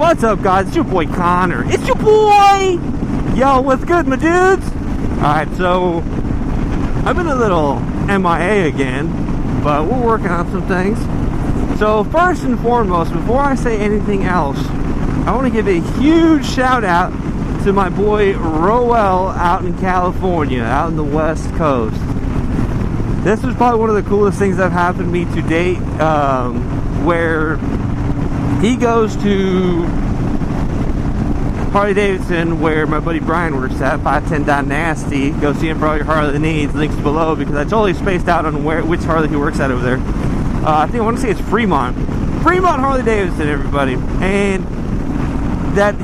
What's up, guys? It's your boy Connor. It's your boy! Yo, what's good, my dudes? Alright, so I've been a little MIA again, but we're working on some things. So first and foremost, before I say anything else, I want to give a huge shout out to my boy Roel out in California, out in the West Coast. This was probably one of the coolest things that have happened to me to date, where he goes to Harley-Davidson, where my buddy Brian works at, 510 Dynasty. Go see him for all your Harley needs. Links below, because I totally spaced out on which Harley he works at over there. I want to say it's Fremont Harley-Davidson, everybody. And that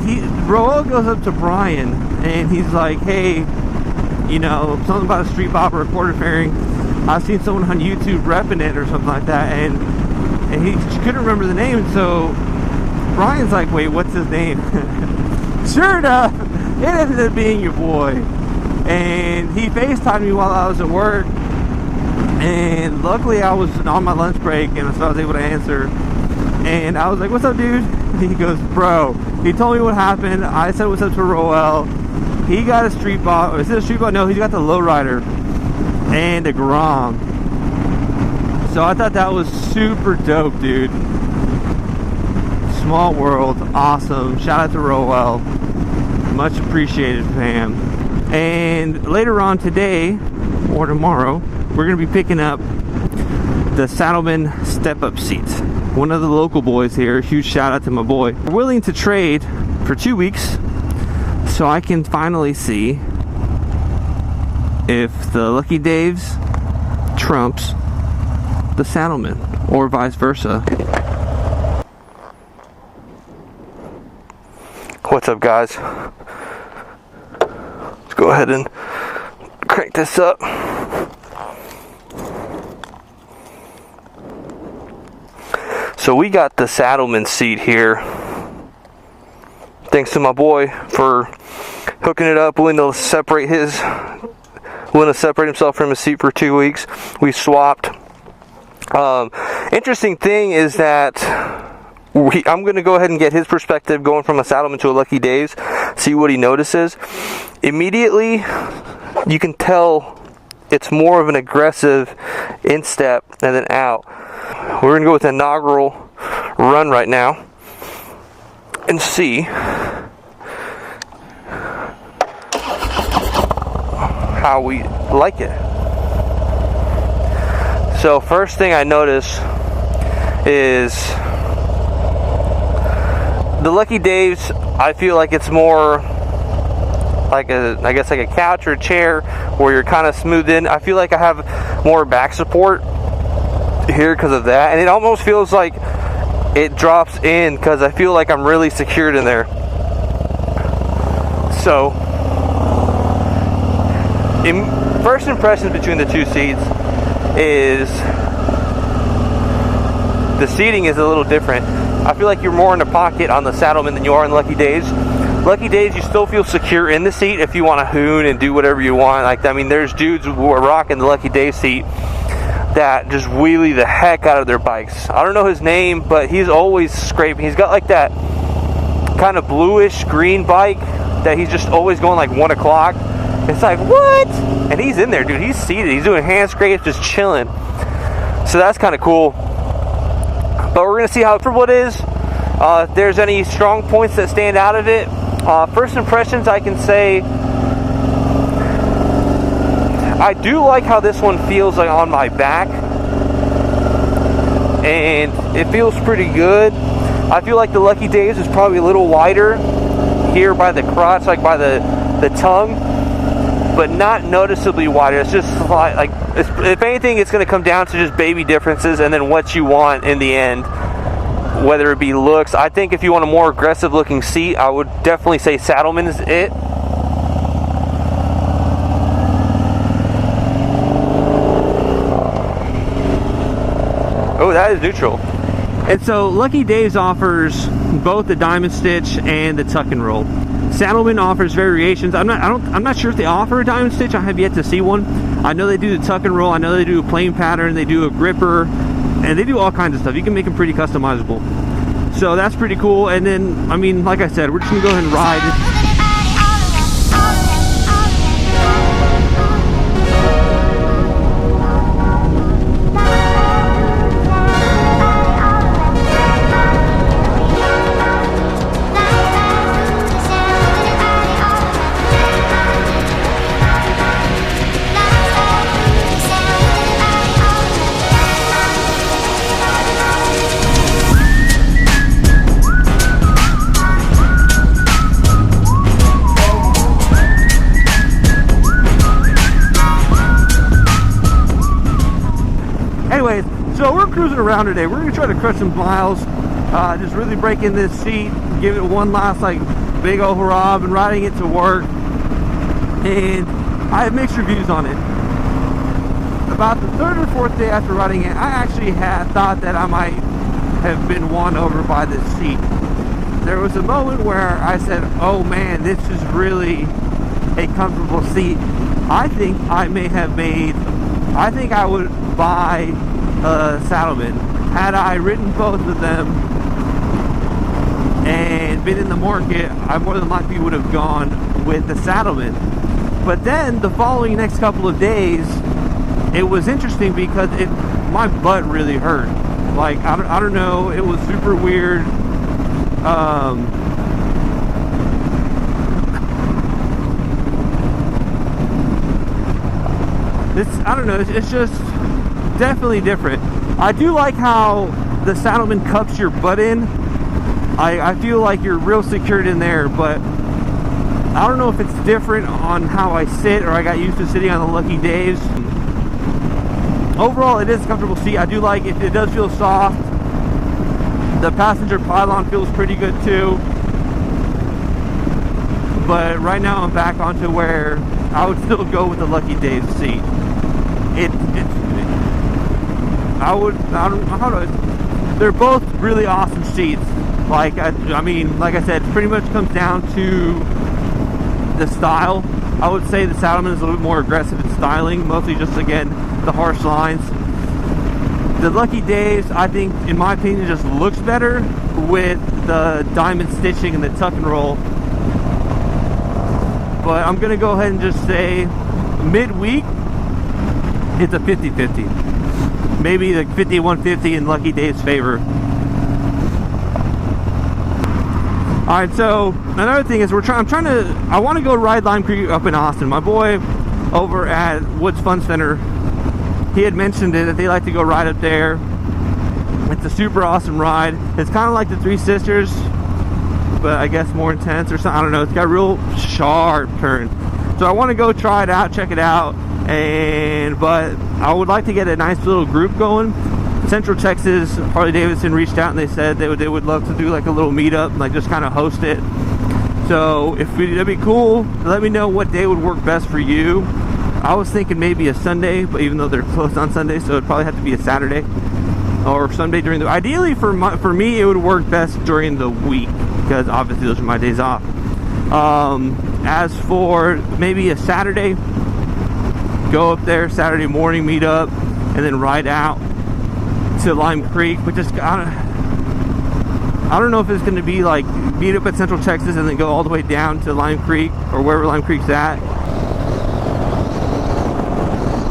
Roel goes up to Brian, and he's like, hey, you know, something about a street bop or a quarter fairing. I've seen someone on YouTube repping it or something like that, and he couldn't remember the name, so Brian's like, wait, what's his name? Sure enough, it ended up being your boy. And he FaceTimed me while I was at work, and luckily I was on my lunch break, and so I was able to answer. And I was like, what's up, dude? And he goes, bro, he told me what happened. I said what's up to Roel. He got a street bot. Is it a street bot? No, he's got the lowrider and a Grom. So I thought that was super dope, dude. Small world, awesome. Shout out to Roel. Much appreciated, fam. And later on today or tomorrow, we're gonna be picking up the Saddlemen step-up seats. One of the local boys here, huge shout out to my boy, willing to trade for 2 weeks so I can finally see if the Lucky Daves trumps the Saddlemen, or vice versa. What's up, guys? Let's go ahead and crank this up. So we got the Saddlemen seat here. Thanks to my boy for hooking it up, willing to separate himself from his seat for 2 weeks. We swapped. Interesting thing is that I'm going to go ahead and get his perspective going from a Saddlemen to a Lucky Daves, see what he notices. Immediately, you can tell it's more of an aggressive instep and then out. We're going to go with an inaugural run right now and see how we like it. So first thing I notice is the Lucky Daves. I feel like it's more like I guess like a couch or a chair where you're kind of smoothed in. I feel like I have more back support here because of that, and it almost feels like it drops in because I feel like I'm really secured in there. So first impressions between the two seats is the seating is a little different. I feel like you're more in the pocket on the Saddlemen than you are in Lucky Daves. Lucky Daves, you still feel secure in the seat if you want to hoon and do whatever you want. Like, I mean, there's dudes who are rocking the Lucky Daves seat that just wheelie the heck out of their bikes. I don't know his name, but he's always scraping. He's got like that kind of bluish green bike that he's just always going like 1 o'clock. It's like, what? And he's in there, dude. He's seated. He's doing hand scrapes, just chilling. So that's kind of cool. But we're going to see how comfortable it is. If there's any strong points that stand out of it. First impressions, I can say I do like how this one feels like on my back. And it feels pretty good. I feel like the Lucky Daves is probably a little wider here by the crotch, like by the tongue, but not noticeably wider. It's just like if anything, it's going to come down to just baby differences and then what you want in the end, whether it be looks. I think if you want a more aggressive looking seat, I would definitely say Saddlemen is it. Oh, that is neutral. And so Lucky Daves offers both the diamond stitch and the tuck and roll. Saddlemen offers variations. I'm not sure if they offer a diamond stitch. I have yet to see one. I know they do the tuck and roll. I know they do a plain pattern. They do a gripper, and they do all kinds of stuff. You can make them pretty customizable. So that's pretty cool. And then, I mean, like I said, we're just gonna go ahead and ride. Anyways, so we're cruising around today. We're gonna try to crush some miles, just really break in this seat, give it one last like big old hurrah. I've been riding it to work, and I have mixed reviews on it. About the third or fourth day after riding it, I actually had thought that I might have been won over by this seat. There was a moment where I said, oh man, this is really a comfortable seat. I think I would buy a Saddlemen. Had I ridden both of them and been in the market, I more than likely would have gone with the Saddlemen. But then the following next couple of days, it was interesting because my butt really hurt. Like, I don't know, it was super weird. I don't know, it's just definitely different. I do like how the Saddlemen cups your butt in. I feel like you're real secured in there, but I don't know if it's different on how I sit or I got used to sitting on the lucky days. Overall, it is a comfortable seat. I do like it. It does feel soft. The passenger pylon feels pretty good too. But right now I'm back onto where I would still go with the Lucky Days seat. They're both really awesome seats. Like, I mean, like I said, it pretty much comes down to the style. I would say the Saddlemen is a little bit more aggressive in styling, mostly just, again, the harsh lines. The Lucky Days, I think, in my opinion, just looks better with the diamond stitching and the tuck and roll. But I'm gonna go ahead and just say midweek, it's a 50-50. Maybe the 50-150 in Lucky Days' favor. Alright, so another thing is I want to go ride Lime Creek up in Austin. My boy over at Woods Fun Center, he had mentioned it, that they like to go ride up there. It's a super awesome ride. It's kind of like the Three Sisters, but I guess more intense or something. I don't know. It's got real sharp turns. So I want to go try it out, check it out. But I would like to get a nice little group going. Central Texas, Harley Davidson reached out and they said they would love to do like a little meetup, like just kind of host it. So that'd be cool. Let me know what day would work best for you. I was thinking maybe a Sunday, but even though they're closed on Sunday, so it'd probably have to be a Saturday or Sunday during the. Ideally for me, it would work best during the week because obviously those are my days off. As for maybe a Saturday, go up there Saturday morning, meet up, and then ride out to Lime Creek, which is I don't know if it's going to be like meet up at Central Texas and then go all the way down to Lime Creek or wherever Lime Creek's at.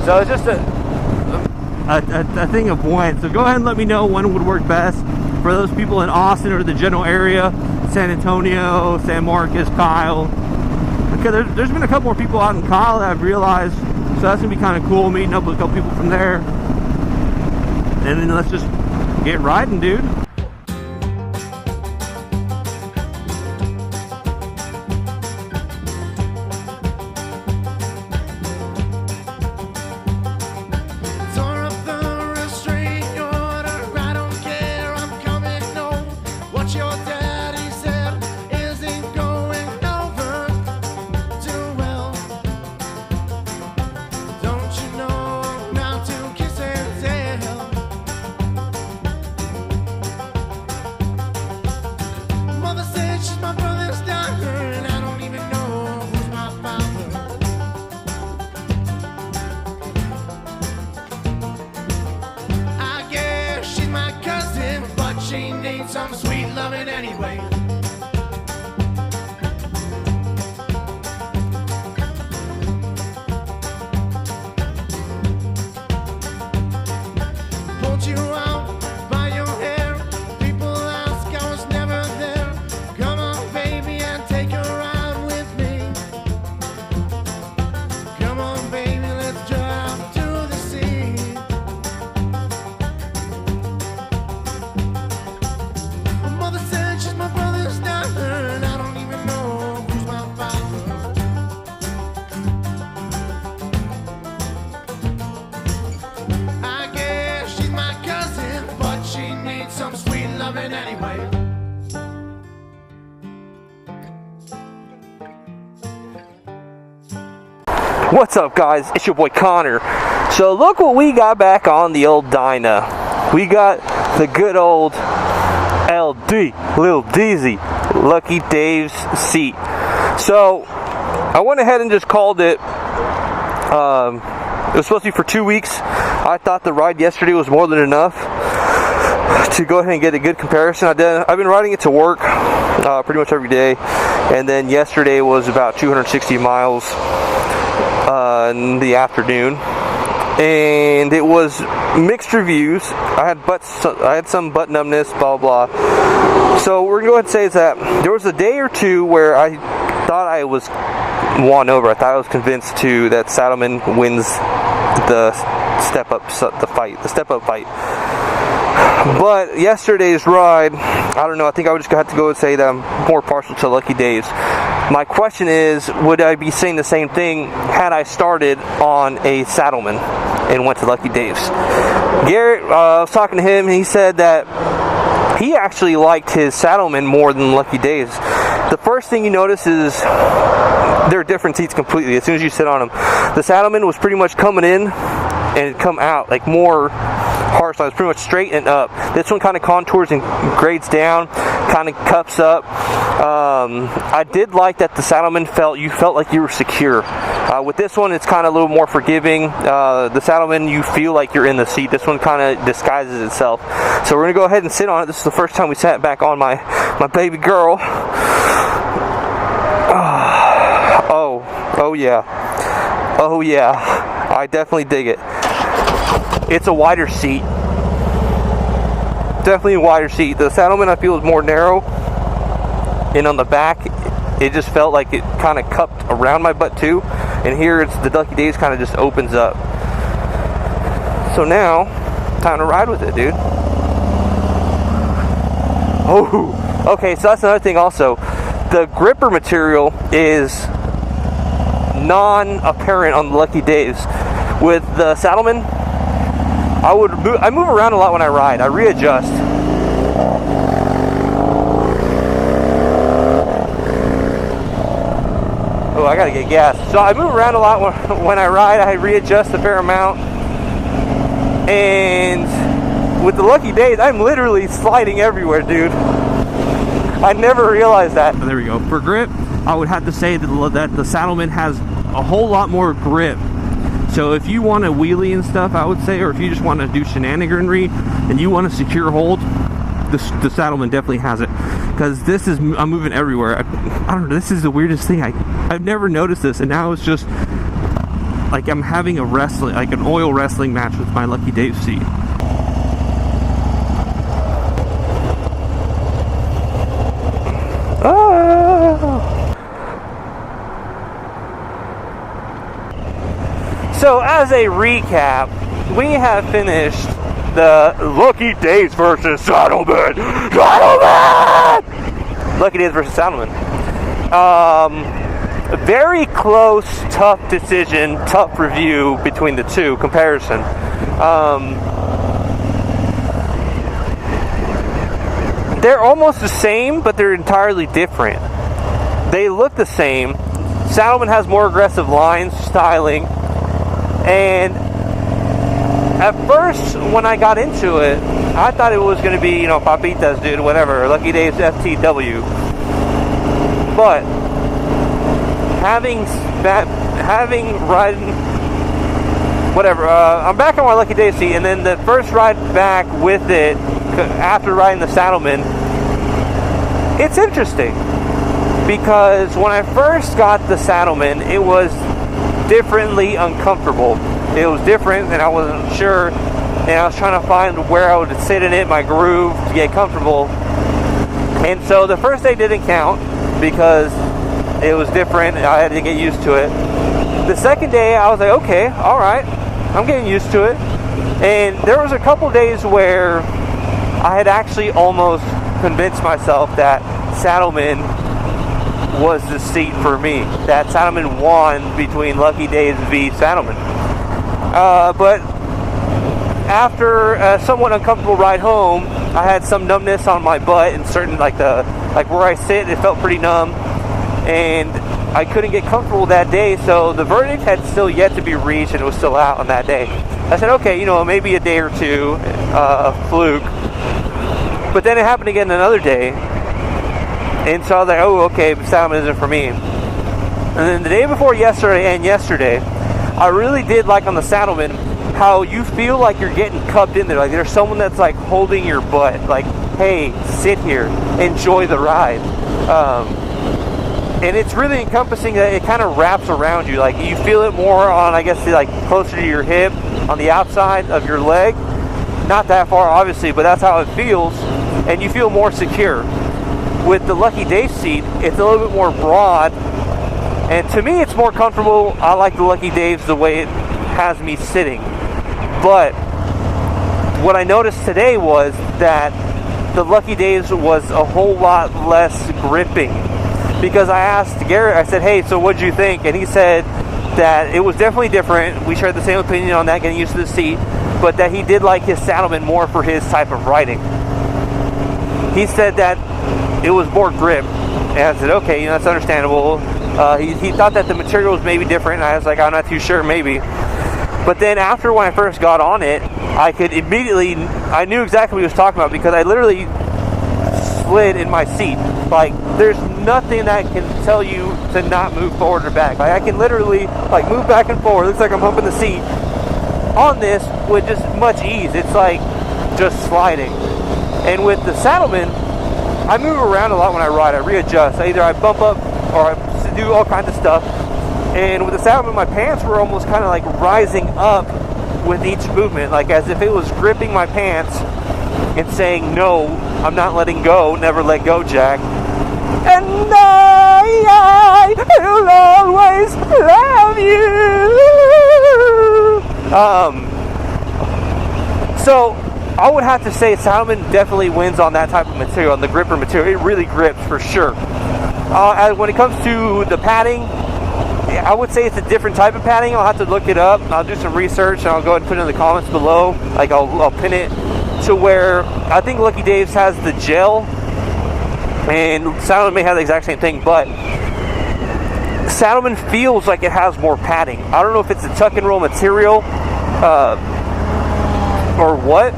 So it's just a thing of when. So go ahead and let me know when would work best for those people in Austin or the general area, San Antonio, San Marcos, Kyle. Because there's been a couple more people out in Kyle that I've realized, so that's gonna be kind of cool, meeting up with a couple people from there. And then let's just get riding, dude. What's up, guys? It's your boy Connor. So look what we got back on the old Dyna. We got the good old LD, Lil Deezy, Lucky Dave's seat. So I went ahead and just called it. It was supposed to be for 2 weeks. I thought the ride yesterday was more than enough to go ahead and get a good comparison. I've been riding it to work pretty much every day, and then yesterday was about 260 miles in the afternoon, and it was mixed reviews. I had some butt numbness, blah blah. So we're gonna go ahead and say is that there was a day or two where I thought I was won over. I thought I was convinced that Saddlemen wins the step up fight. But yesterday's ride, I don't know. I think I would just have to go and say that I'm more partial to Lucky Dave's. My question is, would I be saying the same thing had I started on a Saddlemen and went to Lucky Dave's? Garrett, I was talking to him, and he said that he actually liked his Saddlemen more than Lucky Dave's. The first thing you notice is they're different seats completely as soon as you sit on them. The Saddlemen was pretty much coming in and come out like more harsh lines, pretty much straight and up. This one kind of contours and grades down, kind of cups up. I did like that the Saddlemen you felt like you were secure. With this one, it's kind of a little more forgiving. The Saddlemen, you feel like you're in the seat. This one kind of disguises itself. So we're gonna go ahead and sit on it. This is the first time we sat back on my baby girl. Oh yeah, I definitely dig it. It's a wider seat. Definitely a wider seat. The Saddlemen I feel is more narrow, and on the back it just felt like it kind of cupped around my butt too, and here it's the Lucky Dave's kind of just opens up. So now time to ride with it, dude. Oh, okay, so that's another thing also. The gripper material is non-apparent on the Lucky Dave's. With the Saddlemen, I move around a lot when I ride. I readjust. Oh, I gotta get gas. So I move around a lot when I ride. I readjust a fair amount. And with the Lucky Dave's, I'm literally sliding everywhere, dude. I never realized that. There we go. For grip, I would have to say that the Saddlemen has a whole lot more grip. So if you want to wheelie and stuff, I would say, or if you just want to do shenaniganry and you want a secure hold, the Saddlemen definitely has it. Because I'm moving everywhere. I don't know, this is the weirdest thing. I've never noticed this, and now it's just like I'm having an oil wrestling match with my Lucky Dave seat. So as a recap, we have finished the Lucky Dave's versus Saddlemen. Lucky Dave's versus Saddlemen. A very close, tough decision, tough review between the two comparison. They're almost the same, but they're entirely different. They look the same. Saddlemen has more aggressive lines, styling. And at first, when I got into it, I thought it was going to be, Papitas, dude, whatever, Lucky Dave's FTW. But having riding, whatever, I'm back on my Lucky Dave seat, and then the first ride back with it, after riding the Saddlemen, it's interesting. Because when I first got the Saddlemen, it was differently uncomfortable. It was different, and I wasn't sure, and I was trying to find where I would sit in it, my groove, to get comfortable. And so the first day didn't count because it was different and I had to get used to it. The second day I was like, okay, alright, I'm getting used to it. And there was a couple days where I had actually almost convinced myself that Saddlemen was the seat for me. That Saddlemen won between Lucky Dave's v Saddlemen. But after a somewhat uncomfortable ride home, I had some numbness on my butt and certain, like where I sit, it felt pretty numb. And I couldn't get comfortable that day, so the verdict had still yet to be reached, and it was still out on that day. I said, okay, you know, maybe a day or two, a fluke. But then it happened again another day, and so I was like, oh, okay, Saddlemen isn't for me. And then the day before yesterday and yesterday, I really did like on the Saddlemen how you feel like you're getting cupped in there. Like there's someone that's like holding your butt, like, hey, sit here, enjoy the ride. And it's really encompassing that it kind of wraps around you. Like you feel it more on, I guess, like closer to your hip, on the outside of your leg. Not that far, obviously, but that's how it feels. And you feel more secure. With the Lucky Dave seat, it's a little bit more broad. And to me, it's more comfortable. I like the Lucky Dave's the way it has me sitting. But what I noticed today was that the Lucky Dave's was a whole lot less gripping. Because I asked Garrett, I said, hey, so what'd you think? And he said that it was definitely different. We shared the same opinion on that, getting used to the seat. But that he did like his Saddlemen more for his type of riding. He said that it was more grip. And I said, okay, you know, that's understandable. He thought that the material was maybe different. And I was like, I'm not too sure, maybe. But then after when I first got on it, I could immediately, I knew exactly what he was talking about because I literally slid in my seat. Like, there's nothing that can tell you to not move forward or back. Like, I can literally, like, move back and forward. It looks like I'm humping the seat on this with just much ease. It's like just sliding. And with the Saddlemen, I move around a lot when I ride. I readjust. Either I bump up or I do all kinds of stuff. And with the Saddlemen, my pants were almost kind of like rising up with each movement, like as if it was gripping my pants and saying, no, I'm not letting go, never let go, Jack. And I will always love you. So I would have to say Saddlemen definitely wins on that type of material, on the gripper material. It really grips for sure. When it comes to the padding, I would say it's a different type of padding. I'll have to look it up. I'll do some research and I'll go ahead and put it in the comments below. Like I'll pin it to where I think Lucky Dave's has the gel and Saddlemen may have the exact same thing, but Saddlemen feels like it has more padding. I don't know if it's a tuck and roll material or what,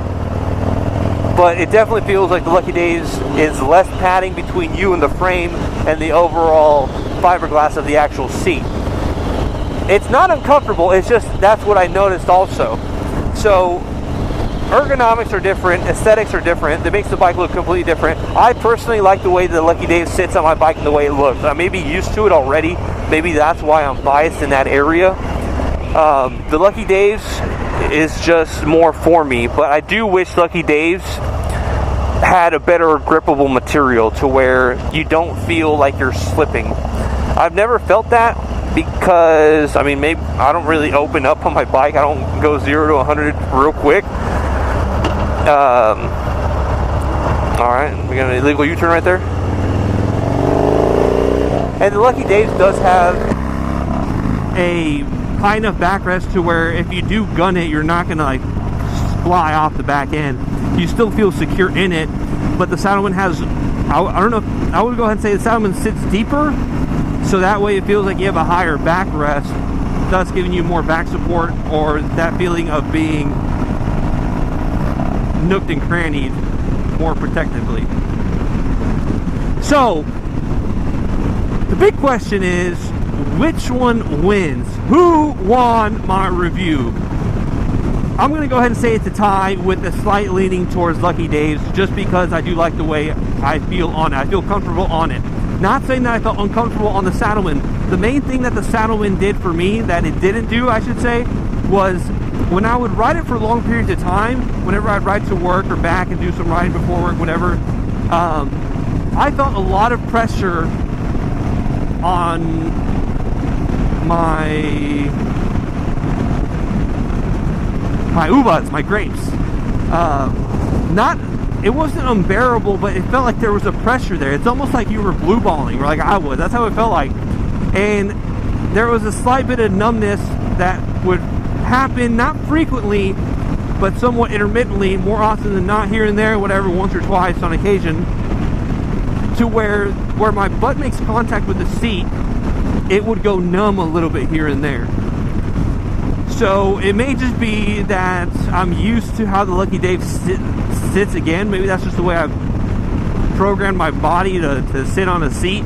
but it definitely feels like the Lucky Dave's is less padding between you and the frame and the overall fiberglass of the actual seat. It's not uncomfortable, it's just that's what I noticed also. So ergonomics are different, aesthetics are different, that makes the bike look completely different. I personally like the way the Lucky Dave sits on my bike and the way it looks. I may be used to it already, maybe that's why I'm biased in that area. The Lucky Dave's is just more for me, but I do wish Lucky Dave's had a better grippable material to where you don't feel like you're slipping. I've never felt that because, I mean, maybe I don't really open up on my bike. I don't go 0 to 100 real quick. Alright, we got an illegal U-turn right there. And the Lucky Dave's does have a high enough backrest to where if you do gun it, you're not going to like fly off the back end. You still feel secure in it, but the Saddlemen has, I don't know, I would go ahead and say the Saddlemen sits deeper, so that way it feels like you have a higher backrest, thus giving you more back support or that feeling of being nooked and crannied more protectively. So the big question is, which one wins? Who won my review? I'm going to go ahead and say it's a tie with a slight leaning towards Lucky Dave's just because I do like the way I feel on it. I feel comfortable on it. Not saying that I felt uncomfortable on the Saddlemen. The main thing that the Saddlemen did for me, that it didn't do, I should say, was when I would ride it for long periods of time, whenever I'd ride to work or back and do some riding before work, whatever, I felt a lot of pressure on my ubas, my grapes. It wasn't unbearable, but it felt like there was a pressure there. It's almost like you were blue balling, or like I was. That's how it felt like. And there was a slight bit of numbness that would happen, not frequently, but somewhat intermittently, more often than not, here and there, whatever, once or twice on occasion, to where my butt makes contact with the seat, it would go numb a little bit here and there. So it may just be that I'm used to how the Lucky Dave sits again. Maybe that's just the way I've programmed my body to sit on a seat.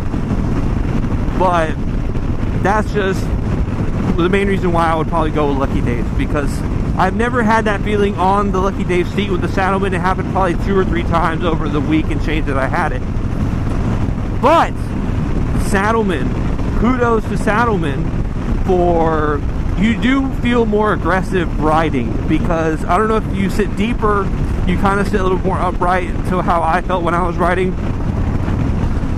But that's just the main reason why I would probably go with Lucky Dave's, because I've never had that feeling on the Lucky Dave seat with the Saddlemen. It happened probably 2 or 3 times over the week and change that I had it. But Saddlemen, kudos to Saddlemen for, you do feel more aggressive riding, because I don't know if you sit deeper, you kind of sit a little more upright to how I felt when I was riding,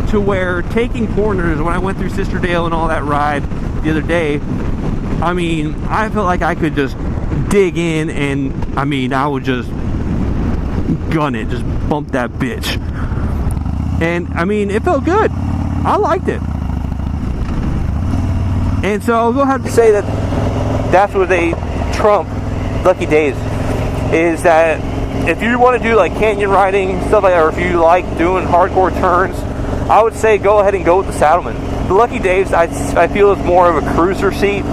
to where taking corners, when I went through Sister Dale and all that ride the other day, I mean, I felt like I could just dig in, and I mean, I would just gun it, just bump that bitch. And I mean, it felt good. I liked it. And so I'll go ahead and say that that's what they trump Lucky Dave's, is that if you want to do like canyon riding, stuff like that, or if you like doing hardcore turns, I would say go ahead and go with the Saddlemen. The Lucky Dave's, I feel, is more of a cruiser seat.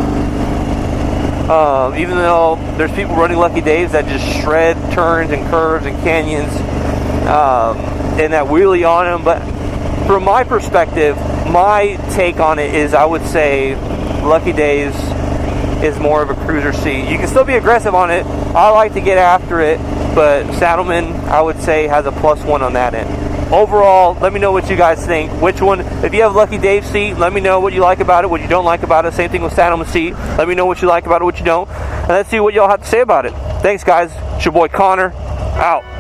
Even though there's people running Lucky Dave's that just shred turns and curves and canyons, and that wheelie on them. But from my perspective, my take on it is, I would say Lucky Dave's is more of a cruiser seat. You can still be aggressive on it. I like to get after it, but Saddlemen, I would say, has a +1 on that end. Overall, let me know what you guys think. Which one, if you have Lucky Dave's seat, let me know what you like about it, what you don't like about it. Same thing with Saddlemen seat. Let me know what you like about it, what you don't. And let's see what y'all have to say about it. Thanks, guys. It's your boy Connor. Out.